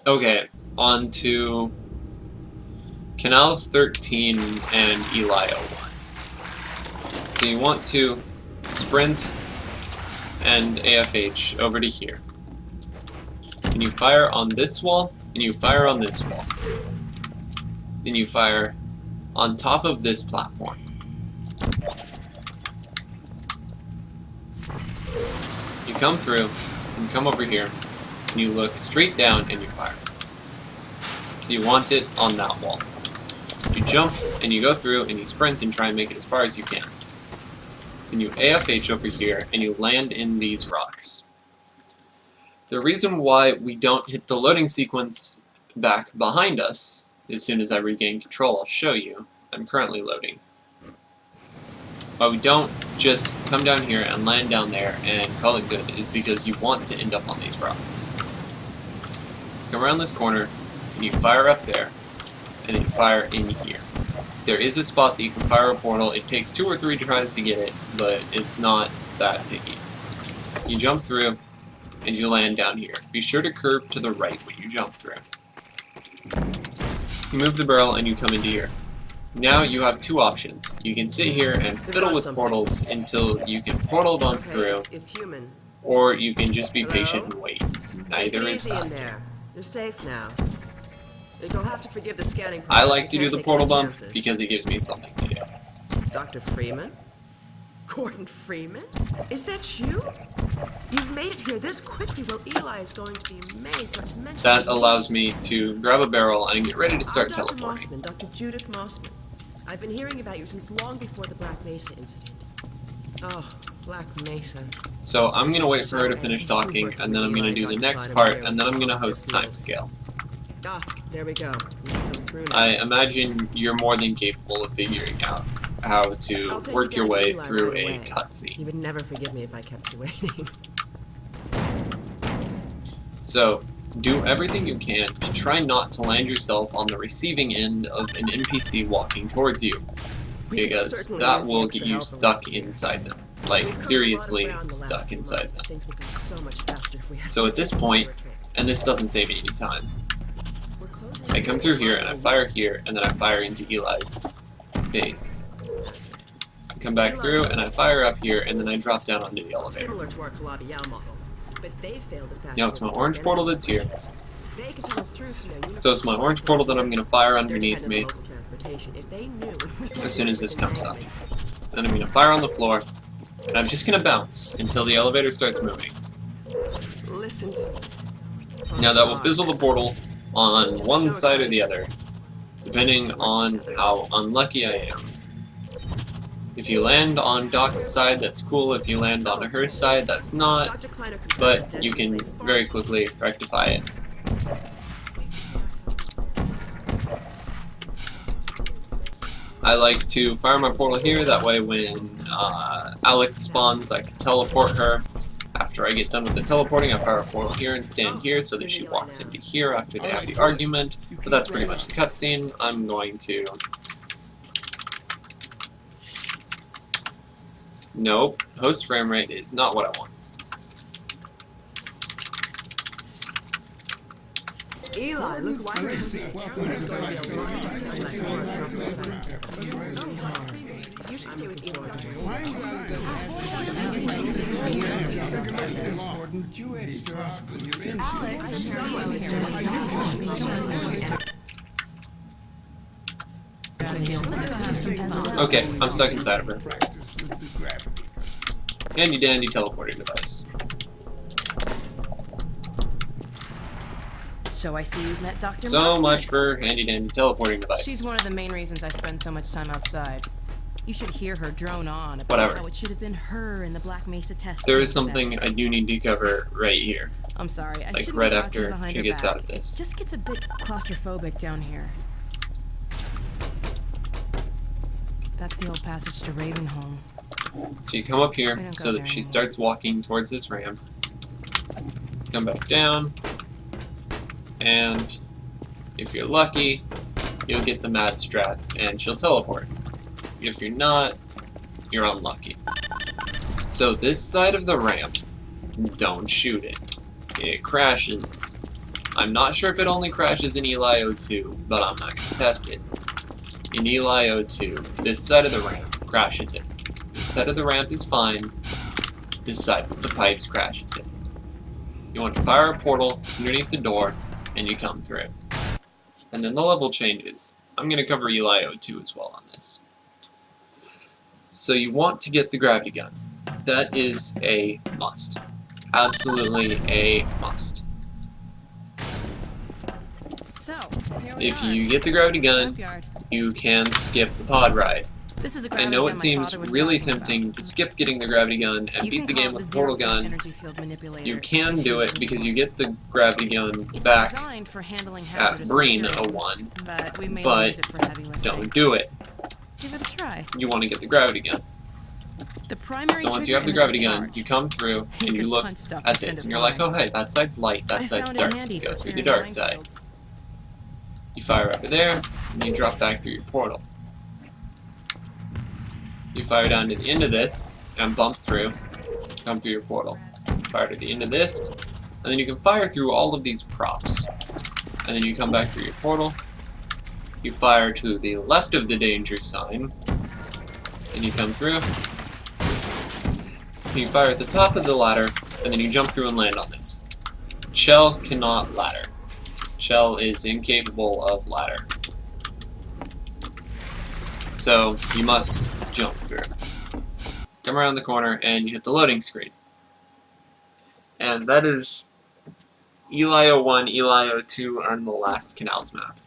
Okay, on to canals-13 and eli-01. So you want to sprint and AFH over to here. And you fire on this wall, and you fire on this wall. Then you fire on top of this platform. You come through, and come over here, and you look straight down and you fire. So you want it on that wall. You jump, and you go through, and you sprint and try and make it as far as you can. Then you AFH over here, and you land in these rocks. The reason why we don't hit the loading sequence back behind us as soon as I regain control, I'll show you. I'm currently loading. But we don't just come down here and land down there and call it good is because you want to end up on these rocks. Come around this corner, and you fire up there, and then fire in here. There is a spot that you can fire a portal. It takes 2 or 3 tries to get it, but it's not that picky. You jump through, and you land down here. Be sure to curve to the right when you jump through. You move the barrel, and you come into here. Now you have 2 options. You can sit here and fiddle with portals until you can portal them through, it's human. or you can just be patient and wait. Neither is faster. You're safe now. You'll have to forgive the scanning. I like to do the portal bump because it gives me something to do. Dr. Freeman? Gordon Freeman? Is that you? You've made it here this quickly. Well, Eli is going to be amazed, not to mention... That allows me to grab a barrel and get ready to start Dr. teleporting. Mossman, Dr. Judith Mossman. I've been hearing about you since long before the Black Mesa incident. Oh, Black Mesa. So I'm going to wait for her to finish talking, and then I'm going to do the next part, and then I'm going to host timescale. Ah, there we go. Come through now. I imagine you're more than capable of figuring out how to work your way through a cutscene. You would never forgive me if I kept you waiting. So, do everything you can to try not to land yourself on the receiving end of an NPC walking towards you, because that will get you stuck inside them. Like, seriously stuck inside them. So at this point, and this doesn't save me any time, I come through here and I fire here, and then I fire into Eli's base. I come back through and I fire up here, and then I drop down onto the elevator. Similar to our Calabi-Yau model, but they failed to factor Now it's my orange portal that's here. They can tunnel through from their So it's my orange portal that I'm going to fire underneath me if they knew as soon as this comes up. Then I'm going to fire on the floor, and I'm just going to bounce until the elevator starts moving. Listen. Now that will fizzle the portal on one side or the other, depending on how unlucky I am. If you land on Doc's side, that's cool. If you land on her side, that's not, but you can very quickly rectify it. I like to fire my portal here, that way when Alex spawns I can teleport her. After I get done with the teleporting, I fire a portal here and stand here so that she walks into here after they have the argument. But that's pretty much the cutscene. I'm going to... Nope, host frame rate is not what I want. Eli, look why Okay, I'm stuck inside of her. Handy dandy teleporting device. So I see you've met Dr. So Mossman. much for handy dandy teleporting device. She's one of the main reasons I spend so much time outside. You should hear her drone on about Whatever. how it should have been her in the Black Mesa test. There is something I do need to cover right here. I'm sorry, I Like shouldn't right be after talking behind she her gets back. out of this. It just gets a bit claustrophobic down here. That's the old passage to Ravenholm. So you come up here We don't go so there that she anymore. starts walking towards this ramp. Come back down. And if you're lucky, you'll get the mad strats and she'll teleport. If you're not, you're unlucky. So this side of the ramp, don't shoot it. It crashes. I'm not sure if it only crashes in eli-02, but I'm not going to test it. In eli-02, this side of the ramp crashes it. This side of the ramp is fine. This side with the pipes crashes it. You want to fire a portal underneath the door, and you come through. And then the level changes. I'm going to cover eli-02 as well on this. So you want to get the gravity gun. That is a must. Absolutely a must. So, here we If are. you get the gravity gun, Scrapyard. you can skip the pod ride. This is a I gravity know gun it my seems father was really talking tempting about. to skip getting the gravity gun and You beat can the call game it with the the portal zero-point gun. energy field manipulator. You can do it because you get the gravity gun It's back designed for handling at hazardous Breen materials, 01, but we mainly but use it for heavy lifting. don't do it. Give it a try. You want to get the gravity gun. The primary So once you trigger have the and gravity it's a gun, charge. you come through and you can look punch stuff at and send this it and you're like, flying. oh hey, that side's light, that I side's found dark. it handy You go for through the clearing dark side. minefields. You fire over there, and you drop back through your portal. You fire down to the end of this, and bump through, come through your portal. Fire to the end of this, and then you can fire through all of these props. And then you come back through your portal, you fire to the left of the danger sign, and you come through. You fire at the top of the ladder, and then you jump through and land on this. Shell cannot ladder. Shell is incapable of ladder. So you must jump through. Come around the corner and you hit the loading screen. And that is eli-01, eli-02 on the last canals map.